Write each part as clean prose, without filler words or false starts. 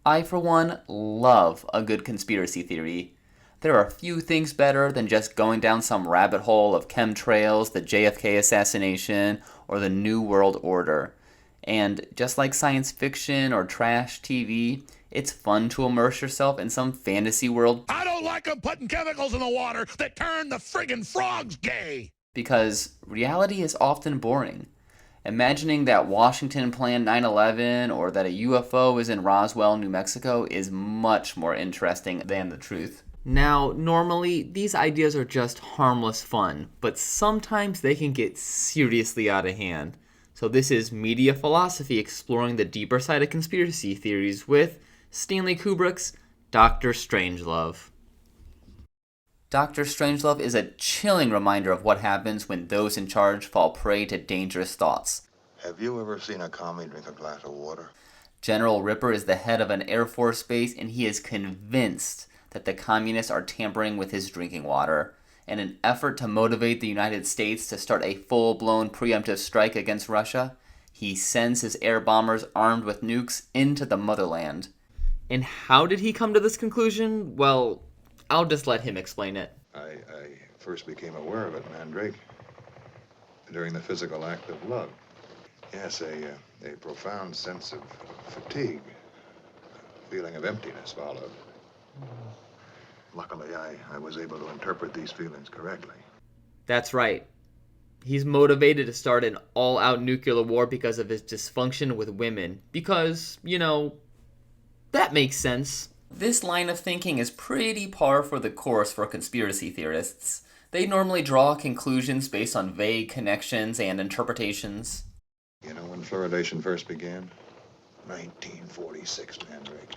I, for one, love a good conspiracy theory. There are few things better than just going down some rabbit hole of chemtrails, the JFK assassination, or the New World Order. And just like science fiction or trash TV, it's fun to immerse yourself in some fantasy world. I don't like them putting chemicals in the water that turn the friggin' frogs gay. Because reality is often boring. Imagining that Washington planned 9/11 or that a UFO is in Roswell, New Mexico is much more interesting than the truth. Now, normally, these ideas are just harmless fun, but sometimes they can get seriously out of hand. So this is Media Philosophy exploring the deeper side of conspiracy theories with Stanley Kubrick's Dr. Strangelove. Dr. Strangelove is a chilling reminder of what happens when those in charge fall prey to dangerous thoughts. Have you ever seen a commie drink a glass of water? General Ripper is the head of an Air Force base, and he is convinced that the communists are tampering with his drinking water. In an effort to motivate the United States to start a full-blown preemptive strike against Russia, he sends his air bombers armed with nukes into the motherland. And how did he come to this conclusion? Well, I'll just let him explain it. I first became aware of it, Mandrake, during the physical act of love. Yes, a profound sense of fatigue, a feeling of emptiness followed. Luckily, I was able to interpret these feelings correctly. That's right. He's motivated to start an all-out nuclear war because of his dysfunction with women. Because, that makes sense. This line of thinking is pretty par for the course for conspiracy theorists. They normally draw conclusions based on vague connections and interpretations. You know when fluoridation first began? 1946, Mandrake.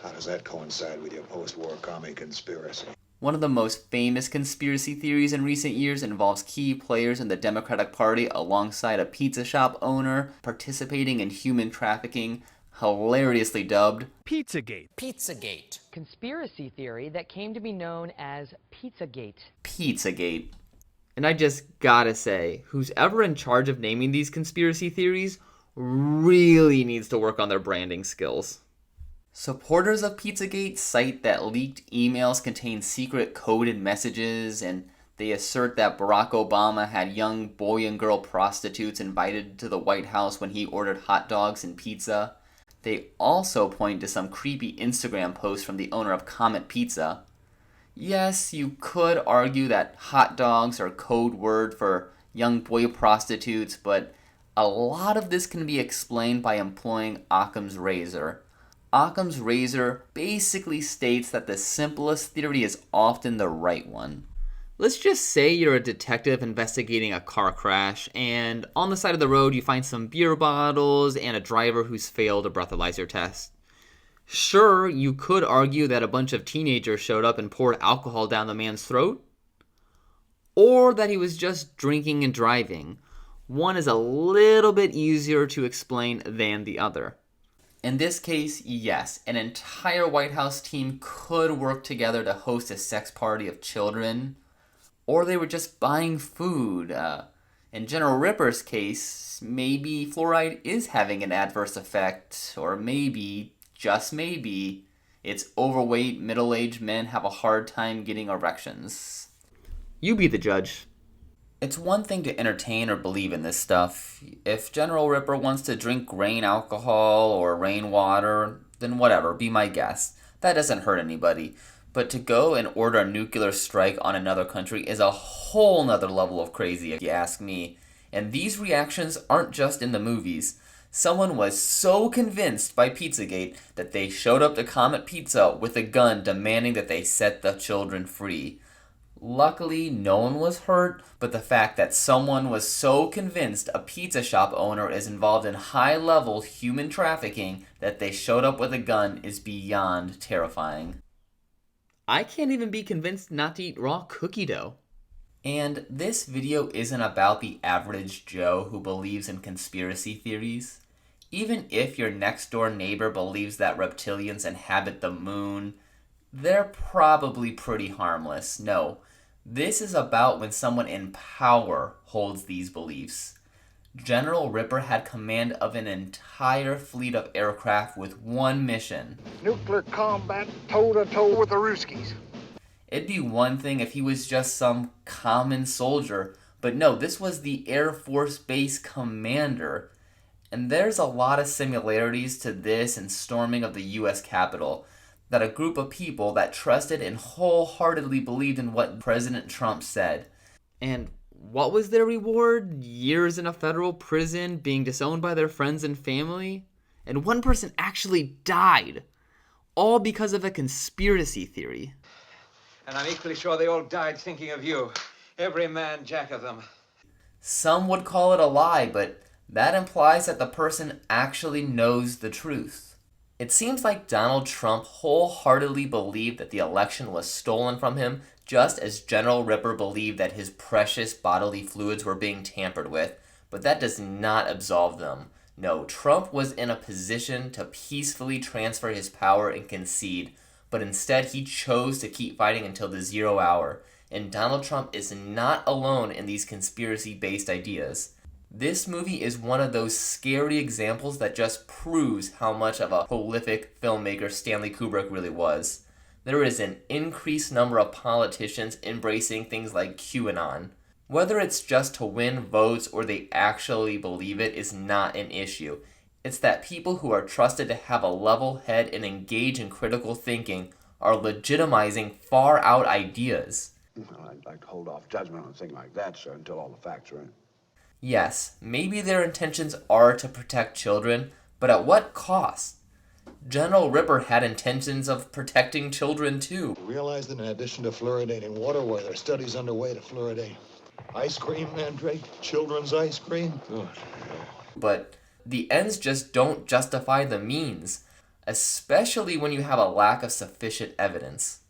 How does that coincide with your post-war commie conspiracy? One of the most famous conspiracy theories in recent years involves key players in the Democratic Party alongside a pizza shop owner participating in human trafficking, hilariously dubbed Pizzagate. Pizzagate. Conspiracy theory that came to be known as Pizzagate. Pizzagate. And I just gotta say, who's ever in charge of naming these conspiracy theories really needs to work on their branding skills. Supporters of Pizzagate cite that leaked emails contain secret coded messages, and they assert that Barack Obama had young boy and girl prostitutes invited to the White House when he ordered hot dogs and pizza. They also point to some creepy Instagram posts from the owner of Comet Pizza. Yes, you could argue that hot dogs are code word for young boy prostitutes, but a lot of this can be explained by employing Occam's razor. Occam's razor basically states that the simplest theory is often the right one. Let's just say you're a detective investigating a car crash, and on the side of the road you find some beer bottles and a driver who's failed a breathalyzer test. Sure, you could argue that a bunch of teenagers showed up and poured alcohol down the man's throat, or that he was just drinking and driving. One is a little bit easier to explain than the other. In this case, yes, an entire White House team could work together to host a sex party of children, or they were just buying food. In General Ripper's case, maybe fluoride is having an adverse effect, or maybe, just maybe, it's overweight middle-aged men have a hard time getting erections. You be the judge. It's one thing to entertain or believe in this stuff. If General Ripper wants to drink grain alcohol or rainwater, then whatever, be my guest. That doesn't hurt anybody. But to go and order a nuclear strike on another country is a whole nother level of crazy, if you ask me. And these reactions aren't just in the movies. Someone was so convinced by Pizzagate that they showed up to Comet Pizza with a gun demanding that they set the children free. Luckily, no one was hurt, but the fact that someone was so convinced a pizza shop owner is involved in high-level human trafficking that they showed up with a gun is beyond terrifying. I can't even be convinced not to eat raw cookie dough. And this video isn't about the average Joe who believes in conspiracy theories. Even if your next-door neighbor believes that reptilians inhabit the moon, they're probably pretty harmless. No, this is about when someone in power holds these beliefs. General Ripper had command of an entire fleet of aircraft with one mission. Nuclear combat toe-to-toe with the Ruskies. It'd be one thing if he was just some common soldier, but no, this was the Air Force Base commander. And there's a lot of similarities to this and storming of the US Capitol, that a group of people that trusted and wholeheartedly believed in what President Trump said. And what was their reward? Years in a federal prison, being disowned by their friends and family? And one person actually died, all because of a conspiracy theory. And I'm equally sure they all died thinking of you. Every man jack of them. Some would call it a lie, but that implies that the person actually knows the truth. It seems like Donald Trump wholeheartedly believed that the election was stolen from him, just as General Ripper believed that his precious bodily fluids were being tampered with, but that does not absolve them. No, Trump was in a position to peacefully transfer his power and concede, but instead he chose to keep fighting until the 0 hour. And Donald Trump is not alone in these conspiracy-based ideas. This movie is one of those scary examples that just proves how much of a prolific filmmaker Stanley Kubrick really was. There is an increased number of politicians embracing things like QAnon. Whether it's just to win votes or they actually believe it is not an issue. It's that people who are trusted to have a level head and engage in critical thinking are legitimizing far-out ideas. Well, I'd like to hold off judgment on a thing like that, sir, until all the facts are in. Yes, maybe their intentions are to protect children, but at what cost? General Ripper had intentions of protecting children too. Realize that in addition to fluoridating water, where there are studies underway to fluoridate ice cream, Mandrake, children's ice cream. Good. But the ends just don't justify the means, especially when you have a lack of sufficient evidence.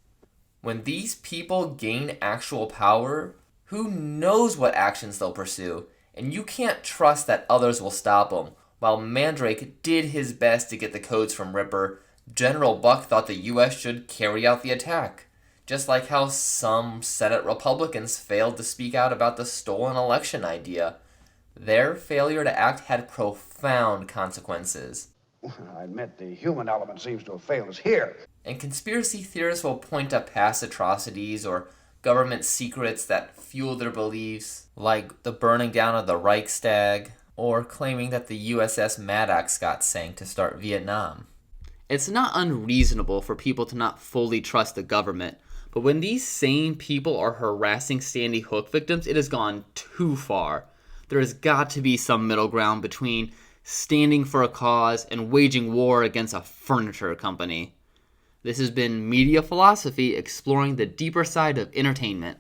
When these people gain actual power, who knows what actions they'll pursue, and you can't trust that others will stop them. While Mandrake did his best to get the codes from Ripper, General Buck thought the U.S. should carry out the attack, just like how some Senate Republicans failed to speak out about the stolen election idea. Their failure to act had profound consequences. I admit the human element seems to have failed us here. And conspiracy theorists will point to past atrocities or government secrets that fuel their beliefs, like the burning down of the Reichstag, or claiming that the USS Maddox got sank to start Vietnam. It's not unreasonable for people to not fully trust the government, but when these same people are harassing Sandy Hook victims, it has gone too far. There has got to be some middle ground between standing for a cause and waging war against a furniture company. This has been Media Philosophy, exploring the deeper side of entertainment.